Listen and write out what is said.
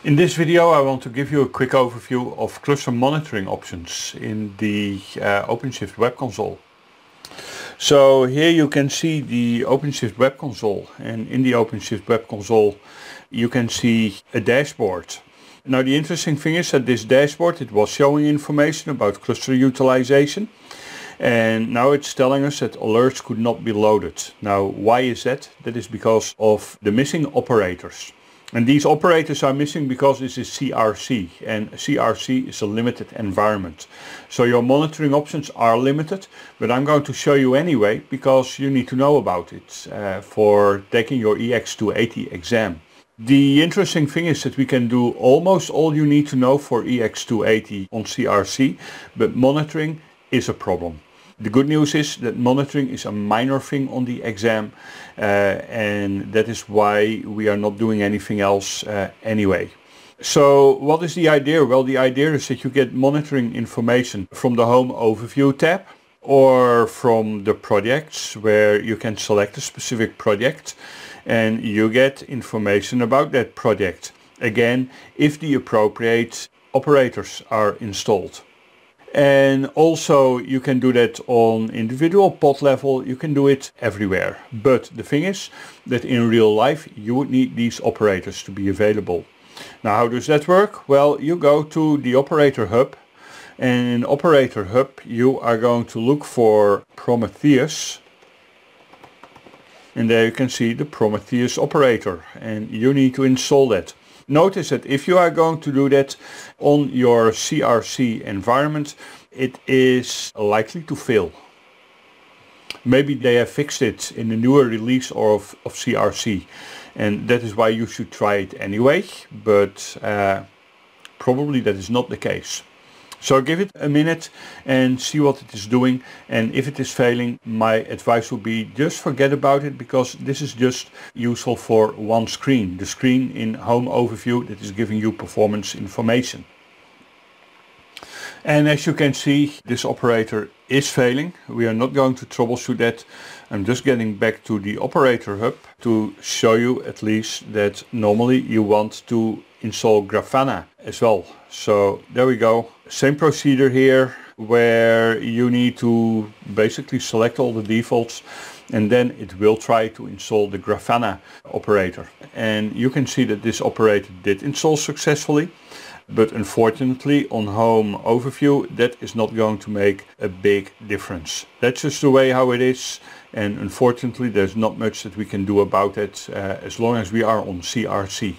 In this video I want to give you a quick overview of cluster monitoring options in the OpenShift Web Console. So here you can see the OpenShift Web Console, and in the OpenShift Web Console you can see a dashboard. Now the interesting thing is that this dashboard, it was showing information about cluster utilization, and now it's telling us that alerts could not be loaded. Now why is that? That is because of the missing operators. And these operators are missing because this is CRC, and CRC is a limited environment. So your monitoring options are limited, but I'm going to show you anyway because you need to know about it for taking your EX280 exam. The interesting thing is that we can do almost all you need to know for EX280 on CRC, but monitoring is a problem. The good news is that monitoring is a minor thing on the exam, and that is why we are not doing anything else anyway. So what is the idea? Well, the idea is that you get monitoring information from the Home Overview tab or from the projects, where you can select a specific project and you get information about that project. Again, if the appropriate operators are installed. And also you can do that on individual pod level, you can do it everywhere. But the thing is that in real life you would need these operators to be available. Now how does that work? Well, you go to the Operator Hub, and in Operator Hub you are going to look for Prometheus. And there you can see the Prometheus operator, and you need to install that. Notice that if you are going to do that on your CRC environment, it is likely to fail. Maybe they have fixed it in the newer release of CRC, and that is why you should try it anyway, but probably that is not the case. So give it a minute and see what it is doing, and if it is failing, my advice would be just forget about it, because this is just useful for one screen, the screen in Home Overview that is giving you performance information. And as you can see, this operator is failing. We are not going to troubleshoot that. I'm just getting back to the Operator Hub to show you at least that normally you want to install Grafana as well. So there we go. Same procedure here, where you need to basically select all the defaults, and then it will try to install the Grafana operator. And you can see that this operator did install successfully. But unfortunately on Home Overview that is not going to make a big difference. That's just the way how it is, and unfortunately there's not much that we can do about it as long as we are on CRC.